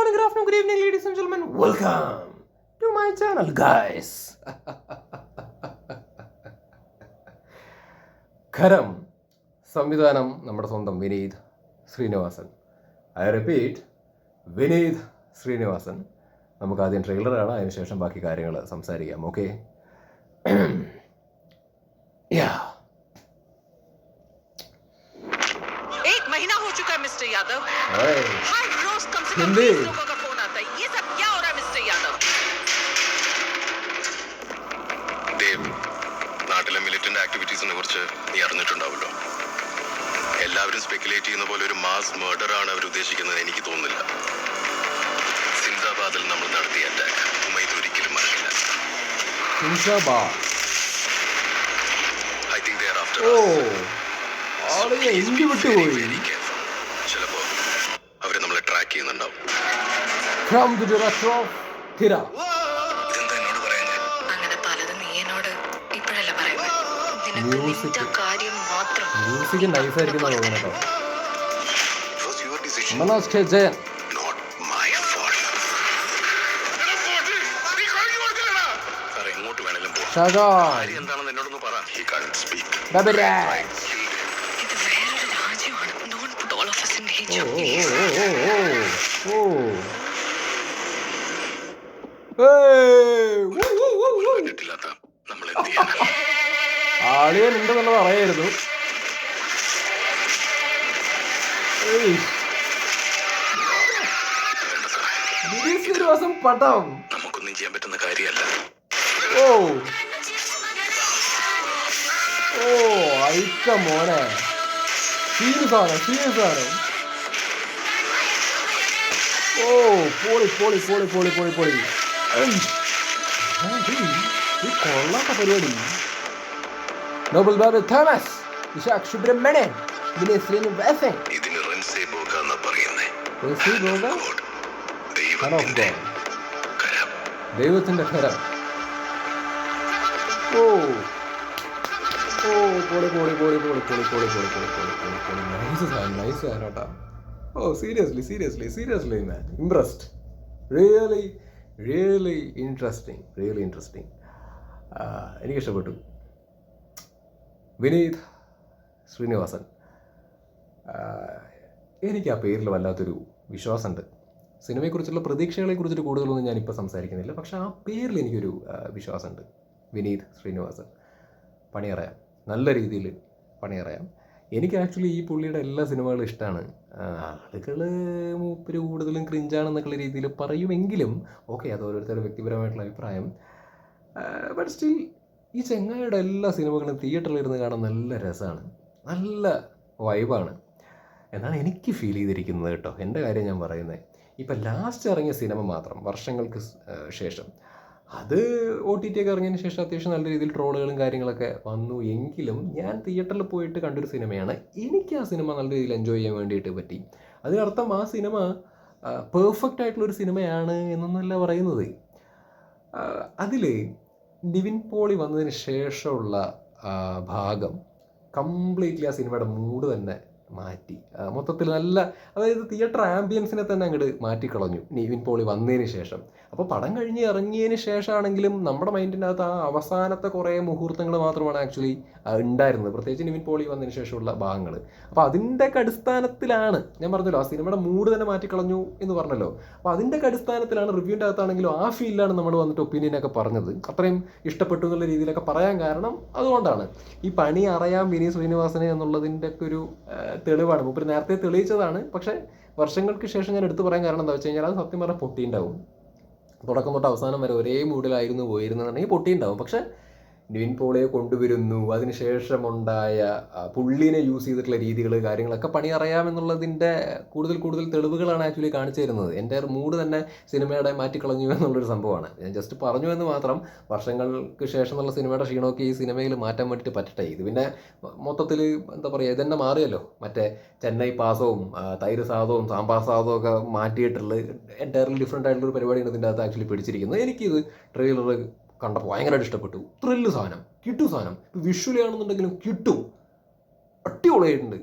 morning, good afternoon, good evening, ladies and gentlemen. Welcome to my channel, guys. ഖരം സംവിധാനം നമ്മുടെ സ്വന്തം Vineeth Sreenivasan. I repeat, Vineeth Sreenivasan. നമുക്ക് ആദ്യം ട്രെയിലർ കാണാം, അതിനുശേഷം ബാക്കി കാര്യങ്ങൾ സംസാരിക്കാം. ഓക്കെ? एक महीना हो चुका है मिस्टर यादव. हर रोज कम से कम 20 लोगों का फोन आता है. ये सब क्या हो रहा है मिस्टर यादव? ദേവ്, നാട്ടിലെ മിലിറ്റന്റ് ആക്ടിവിറ്റീസിനെ കുറിച്ച് നീ അറിഞ്ഞിട്ടുണ്ടാവുമല്ലോ. എല്ലാവരും സ്പെക്കുലേറ്റ് ചെയ്യുന്ന പോലെ ഒരു മാസ് മർഡർ ആണ് അവർ ഉദ്ദേശിക്കുന്നത് എനിക്ക് തോന്നുന്നില്ല. സിന്ദാബാദിൽ നമ്മൾ നടത്തിയ അറ്റാക്ക് ഉമൈദ് ഒരിക്കലും മറക്കില്ല. I think they are after ചിലപ്പോ അവര് നമ്മളെ ട്രാക്ക് ചെയ്യുന്നുണ്ടാവും. ഇതെന്താ എന്നോട് പറയാൻ? അങ്ങനെ പലതും നീ എന്നോട് ഇപ്പോഴല്ല പറയുന്നത്. നിനക്ക് നിന്റെ കാര്യം മാത്രം. മ്യൂസിക് നൈസായിരിക്കും കേട്ടോ. It was your decision, Manoj K Jayan. not my fault. സാറേ, എങ്ങോട്ട് വേണേലും പോ. കാര്യം എന്താണെന്ന് എന്നോടൊന്ന് പറ. He can't speak. ഇത് വേറൊരു രാജ്യമാണ്. Don't put all of us in danger, please. കണ്ടിട്ടില്ലാത്ത നമ്മൾ എന്ത് ചെയ്യാനാ? ആളിയനുണ്ടെന്നുള്ളത് അറിയായിരുന്നു. പട്ടം നമുക്കൊന്നും ചെയ്യാൻ പറ്റുന്ന കാര്യമല്ല. അയച്ച മോനെ, സീരിയസ് ആണ്. പൊളി കൊള്ളാത്ത പരിപാടി. നോബൽ ബാബു തോമസ്, വിശാഖ് സുബ്രഹ്മണ്യൻ, വിനീത് ശ്രീനിവാസൻ. ഇതിന് റൺസേ പോകാന്നാ പറയുന്നേ. ദൈവത്തിന്റെ ഖരം. നൈസ് കേട്ടോ. Seriously man, impressed. Really interesting. എനിക്കിഷ്ടപ്പെട്ടു. വിനീത് ശ്രീനിവാസൻ, എനിക്ക് ആ പേരിൽ വല്ലാത്തൊരു വിശ്വാസമുണ്ട്. സിനിമയെക്കുറിച്ചുള്ള പ്രതീക്ഷകളെക്കുറിച്ചിട്ട് കൂടുതലൊന്നും ഞാനിപ്പോൾ സംസാരിക്കുന്നില്ല, പക്ഷേ ആ പേരിൽ എനിക്കൊരു വിശ്വാസമുണ്ട്. വിനീത് ശ്രീനിവാസൻ പണിയറിയാം, നല്ല രീതിയിൽ പണിയറിയാം. എനിക്ക് ആക്ച്വലി ഈ പുള്ളിയുടെ എല്ലാ സിനിമകളും ഇഷ്ടമാണ്. ആളുകൾ മൂപ്പര് കൂടുതലും ക്രിഞ്ചാണെന്നൊക്കെയുള്ള രീതിയിൽ പറയുമെങ്കിലും ഓക്കെ, അത് ഓരോരുത്തരുടെ വ്യക്തിപരമായിട്ടുള്ള അഭിപ്രായം. ബട്ട് സ്റ്റിൽ ഈ ചെങ്ങായിയുടെ എല്ലാ സിനിമകളും തിയേറ്ററിലിരുന്ന് കാണാൻ നല്ല രസമാണ്, നല്ല വൈബാണ് എന്നാണ് എനിക്ക് ഫീൽ ചെയ്തിരിക്കുന്നത് കേട്ടോ. എൻ്റെ കാര്യം ഞാൻ പറയുന്നത്. ഇപ്പം ലാസ്റ്റ് ഇറങ്ങിയ സിനിമ മാത്രം വർഷങ്ങൾക്ക് ശേഷം, അത് OTT ഒക്കെ ഇറങ്ങിയതിന് ശേഷം അത്യാവശ്യം നല്ല രീതിയിൽ ട്രോളുകളും കാര്യങ്ങളൊക്കെ വന്നു എങ്കിലും ഞാൻ തിയേറ്ററിൽ പോയിട്ട് കണ്ടൊരു സിനിമയാണ്. എനിക്ക് ആ സിനിമ നല്ല രീതിയിൽ എൻജോയ് ചെയ്യാൻ വേണ്ടിയിട്ട് പറ്റി. അതിനർത്ഥം ആ സിനിമ പെർഫെക്റ്റ് ആയിട്ടുള്ളൊരു സിനിമയാണ് എന്നൊന്നല്ല പറയുന്നത്. അതിൽ നിവിൻ പോളി വന്നതിന് ശേഷമുള്ള ഭാഗം കംപ്ലീറ്റ്ലി ആ സിനിമയുടെ മൂഡ് തന്നെ മാറ്റി. മൊത്തത്തിൽ നല്ല, അതായത് തിയേറ്റർ ആംബിയൻസിനെ തന്നെ അങ്ങോട്ട് മാറ്റിക്കളഞ്ഞു നിവിൻ പോളി വന്നതിന് ശേഷം. അപ്പോൾ പടം കഴിഞ്ഞ് ഇറങ്ങിയതിന് ശേഷമാണെങ്കിലും നമ്മുടെ മൈൻഡിൻ്റെ അകത്ത് ആ അവസാനത്തെ കുറേ മുഹൂർത്തങ്ങൾ മാത്രമാണ് ആക്ച്വലി ഉണ്ടായിരുന്നത്, പ്രത്യേകിച്ച് നിവിൻ പോളി വന്നതിന് ശേഷമുള്ള ഭാഗങ്ങൾ. അപ്പോൾ അതിൻ്റെയൊക്കെ അടിസ്ഥാനത്തിലാണ് ഞാൻ പറഞ്ഞല്ലോ, ആ സിനിമയുടെ മൂഡ് തന്നെ മാറ്റിക്കളഞ്ഞു എന്ന് പറഞ്ഞല്ലോ. അപ്പോൾ അതിൻ്റെയൊക്കെ അടിസ്ഥാനത്തിലാണ് റിവ്യൂവിൻ്റെ അകത്താണെങ്കിലും ആ ഫീലിലാണ് നമ്മൾ വന്നിട്ട് ഒപ്പീനിയനൊക്കെ പറഞ്ഞത്. അത്രയും ഇഷ്ടപ്പെട്ടു എന്നുള്ള രീതിയിലൊക്കെ പറയാൻ കാരണം അതുകൊണ്ടാണ്. ഈ പണി അറിയാം വിനീത് ശ്രീനിവാസനെ എന്നുള്ളതിൻ്റെ ഒക്കെ ഒരു തെളിവാണ്. മൂപ്പര് നേരത്തെ തെളിയിച്ചതാണ്, പക്ഷേ വർഷങ്ങൾക്ക് ശേഷം ഞാൻ എടുത്തു പറയാൻ കാരണം എന്താ വെച്ച് കഴിഞ്ഞാൽ അത് സത്യം പറഞ്ഞാൽ പൊട്ടിയുണ്ടാവും. തുടക്കം തൊട്ട് അവസാനം വരെ ഒരേ മൂഡിലായിരുന്നു പോയിരുന്നതെന്നുണ്ടെങ്കിൽ പൊട്ടിയുണ്ടാവും. പക്ഷേ നിവിൻ പോളിയെ കൊണ്ടുവരുന്നു, അതിനുശേഷമുണ്ടായ പുള്ളിനെ യൂസ് ചെയ്തിട്ടുള്ള രീതികൾ കാര്യങ്ങളൊക്കെ പണി അറിയാമെന്നുള്ളതിൻ്റെ കൂടുതൽ തെളിവുകളാണ് ആക്ച്വലി കാണിച്ചു തരുന്നത്. എൻ്റെ മൂഡ് തന്നെ സിനിമയുടെ മാറ്റിക്കളഞ്ഞു എന്നുള്ളൊരു സംഭവമാണ്. ഞാൻ ജസ്റ്റ് പറഞ്ഞു എന്ന് മാത്രം. വർഷങ്ങൾക്ക് ശേഷം എന്നുള്ള സിനിമയുടെ ക്ഷീണമൊക്കെ ഈ സിനിമയിൽ മാറ്റാൻ വേണ്ടിയിട്ട് പറ്റട്ടെ. ഇത് പിന്നെ മൊത്തത്തിൽ എന്താ പറയുക, ഇതന്നെ മാറിയല്ലോ. മറ്റേ ചെന്നൈ പാസവും തൈര് സാദവും സാമ്പാർ സാദവും ഒക്കെ മാറ്റിയിട്ടുള്ള എൻറ്റയർലി ഡിഫറെൻ്റ് ആയിട്ടുള്ളൊരു പരിപാടിയാണ് ഇതിൻ്റെ അകത്ത് ആക്ച്വലി പിടിച്ചിരിക്കുന്നത്. എനിക്കിത് ട്രെയിലർ കണ്ടപ്പോൾ ഭയങ്കരമായിട്ട് ഇഷ്ടപ്പെട്ടു. ത്രില്ല് സാധനം, കിട്ടു സാധനം. ഇപ്പോൾ വിഷ്വലി ആണെന്നുണ്ടെങ്കിലും കിട്ടും, അടിപൊളിയായിട്ടുണ്ട്.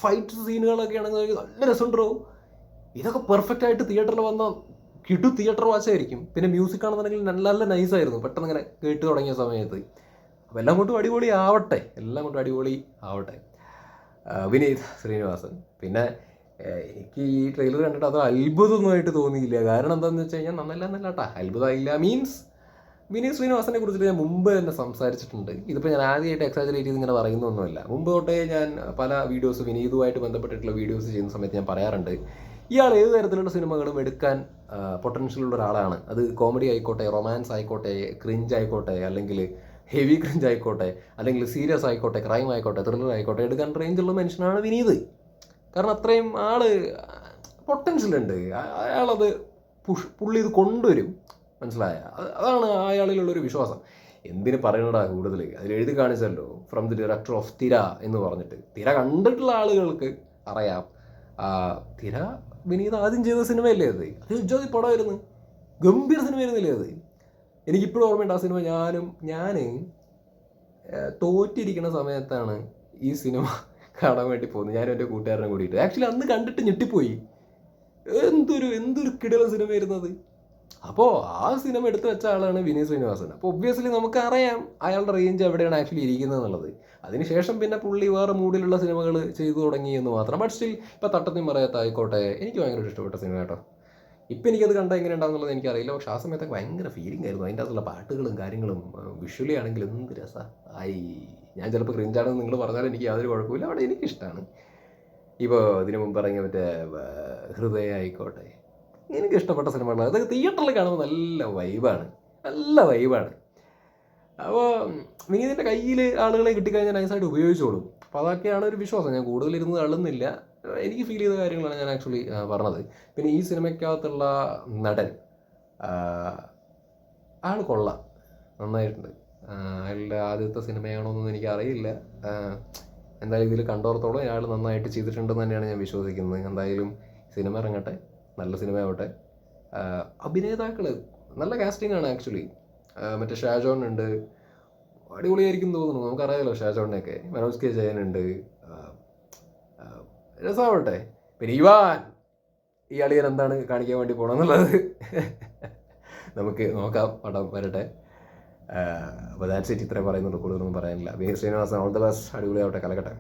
ഫൈറ്റ് സീനുകളൊക്കെ ആണെങ്കിൽ നല്ല രസമുണ്ടോ. ഇതൊക്കെ പെർഫെക്റ്റ് ആയിട്ട് തിയേറ്ററിൽ വന്ന കിടു തിയേറ്റർ വാച്ചായിരിക്കും. പിന്നെ മ്യൂസിക് ആണെന്നുണ്ടെങ്കിൽ നല്ല നല്ല നൈസായിരുന്നു പെട്ടെന്ന് ഇങ്ങനെ കേട്ട് തുടങ്ങിയ സമയത്ത്. അപ്പോൾ എല്ലാം കൊണ്ടും അടിപൊളി ആവട്ടെ, എല്ലാം കൊണ്ടും അടിപൊളി ആവട്ടെ. വിനീത് ശ്രീനിവാസൻ. പിന്നെ എനിക്ക് ഈ ട്രെയിലർ കണ്ടിട്ട് അത് അത്ഭുതമൊന്നുമായിട്ട് തോന്നിയില്ല. കാരണം എന്താണെന്ന് വെച്ച് കഴിഞ്ഞാൽ നന്നല്ല കേട്ടാ, അത്ഭുതമായില്ല മീൻസ് വിനീത് ശ്രീനിവാസനെ കുറിച്ചിട്ട് ഞാൻ മുമ്പ് തന്നെ സംസാരിച്ചിട്ടുണ്ട്. ഇതിപ്പോൾ ഞാൻ ആദ്യമായിട്ട് എക്സാജറേറ്റ് ചെയ്ത് ഇങ്ങനെ പറയുന്നൊന്നുമല്ല. മുമ്പ് തൊട്ടേ ഞാൻ പല വീഡിയോസ് വിനീതുമായിട്ട് ബന്ധപ്പെട്ടിട്ടുള്ള വീഡിയോസ് ചെയ്യുന്ന സമയത്ത് ഞാൻ പറയാറുണ്ട്, ഇയാൾ ഏത് തരത്തിലുള്ള സിനിമകളും എടുക്കാൻ പൊട്ടൻഷ്യലുള്ള ഒരാളാണ്. അത് കോമഡി ആയിക്കോട്ടെ, റൊമാൻസ് ആയിക്കോട്ടെ, ക്രിഞ്ച് ആയിക്കോട്ടെ, അല്ലെങ്കിൽ ഹെവി ക്രിഞ്ച് ആയിക്കോട്ടെ, അല്ലെങ്കിൽ സീരിയസ് ആയിക്കോട്ടെ, ക്രൈം ആയിക്കോട്ടെ, ത്രില്ലർ ആയിക്കോട്ടെ, എടുക്കാൻ റേഞ്ചുള്ള മനുഷ്യനാണ് വിനീത്. കാരണം അത്രയും പൊട്ടൻഷ്യലുണ്ട്. അയാളത് പുള്ളി ഇത് കൊണ്ടുവരും, മനസ്സിലായ? അതാണ് അയാളിലുള്ളൊരു വിശ്വാസം. എന്തിന് പറയണടാ കൂടുതൽ, അതിൽ എഴുതി കാണിച്ചല്ലോ, ഫ്രം ദി ഡയറക്ടർ ഓഫ് തിര എന്ന് പറഞ്ഞിട്ട്. തിര കണ്ടിട്ടുള്ള ആളുകൾക്ക് അറിയാം. തിര വിനീത് ആദ്യം ചെയ്ത സിനിമയല്ലേ അത് ഉജ്ജോതി പടമായിരുന്നു, ഗംഭീര സിനിമയായിരുന്നില്ലേ അത്. എനിക്കിപ്പോഴും ഓർമ്മയുണ്ട് ആ സിനിമ. ഞാൻ തോറ്റിരിക്കുന്ന സമയത്താണ് ഈ സിനിമ കാണാൻ വേണ്ടി പോകുന്നത്, ഞാനും എൻ്റെ കൂട്ടുകാരനെ കൂടിയിട്ട്. ആക്ച്വലി അന്ന് കണ്ടിട്ട് ഞെട്ടിപ്പോയി. എന്തൊരു കിടിലൻ സിനിമയായിരുന്നു അത്. അപ്പോൾ ആ സിനിമ എടുത്തു വെച്ച ആളാണ് വിനീത് ശ്രീനിവാസൻ. അപ്പോൾ ഒബ്വിയസ്ലി നമുക്കറിയാം അയാളുടെ റേഞ്ച് എവിടെയാണ് ആക്ച്വലി ഇരിക്കുന്നത് എന്നുള്ളത്. അതിനുശേഷം പിന്നെ പുള്ളി വേറെ മൂഡിലുള്ള സിനിമകൾ ചെയ്തു തുടങ്ങി എന്ന് മാത്രം. ബട്ട് സ്റ്റിൽ ഇപ്പോൾ തട്ടത്തിൻ മറയത്തായിക്കോട്ടെ എനിക്ക് ഭയങ്കര ഇഷ്ടപ്പെട്ട സിനിമ കേട്ടോ. ഇപ്പം എനിക്കത് കണ്ടാൽ എങ്ങനെ ഉണ്ടാകുന്നുള്ളത് എനിക്കറിയില്ല. പക്ഷേ ആ സമയത്തൊക്കെ ഭയങ്കര ഫീലിംഗ് ആയിരുന്നു. അതിൻ്റെ അകത്തുള്ള പാട്ടുകളും കാര്യങ്ങളും വിഷ്വലി ആണെങ്കിലും എന്ത് രസമായി. ഞാൻ ചിലപ്പോൾ ക്രിഞ്ചാണെന്ന് നിങ്ങൾ പറഞ്ഞാലും എനിക്ക് യാതൊരു കുഴപ്പമില്ല, അവിടെ എനിക്കിഷ്ടമാണ്. ഇപ്പോൾ ഇതിനു മുമ്പ് ഇറങ്ങിയ മറ്റേ ഹൃദയ ആയിക്കോട്ടെ, എനിക്ക് ഇഷ്ടപ്പെട്ട സിനിമകൾ അതൊക്കെ തിയേറ്ററിൽ കാണുമ്പോൾ നല്ല വൈബാണ്. അപ്പോൾ വിനീതിൻ്റെ കയ്യിൽ ആളുകളെ കിട്ടിക്കഴിഞ്ഞാൽ നൈസായിട്ട് ഉപയോഗിച്ചോളും. അപ്പോൾ അതൊക്കെയാണ് ഒരു വിശ്വാസം. ഞാൻ കൂടുതലിരുന്ന് തള്ളുന്നില്ല, എനിക്ക് ഫീൽ ചെയ്ത കാര്യങ്ങളാണ് ഞാൻ ആക്ച്വലി പറഞ്ഞത്. പിന്നെ ഈ സിനിമയ്ക്കകത്തുള്ള നടൻ ആൾ കൊള്ളാം, നന്നായിട്ടുണ്ട്. അയാളുടെ ആദ്യത്തെ സിനിമയാണോ എന്നൊന്നും എനിക്കറിയില്ല. എന്തായാലും ഇതിൽ കണ്ടോർത്തോളം അയാൾ നന്നായിട്ട് ചെയ്തിട്ടുണ്ടെന്ന് തന്നെയാണ് ഞാൻ വിശ്വസിക്കുന്നത്. എന്തായാലും സിനിമ ഇറങ്ങട്ടെ, നല്ല സിനിമയാവട്ടെ. അഭിനേതാക്കൾ നല്ല കാസ്റ്റിംഗ് ആണ് ആക്ച്വലി. മറ്റേ ഷാജോൺ ഉണ്ട്, അടിപൊളിയായിരിക്കും തോന്നുന്നു. നമുക്കറിയാമല്ലോ ഷാജോണിനെയൊക്കെ. മനോജ് കെ ജയനുണ്ട്, രസമാവട്ടെ. പിന്നെ ഈ അളിയൻ എന്താണ് കാണിക്കാൻ വേണ്ടി പോകണമെന്നുള്ളത് നമുക്ക് നോക്കാം, പടം വരട്ടെ. അപ്പോൾ ദാറ്റ്സ് ഇറ്റ്. ഇത്രയും പറയുന്നുള്ളൂ, കൂടുതലൊന്നും പറയാനില്ല. Vineeth Sreenivasan all the best, അടിപൊളിയാവട്ടെ, കലക്കട്ടെ.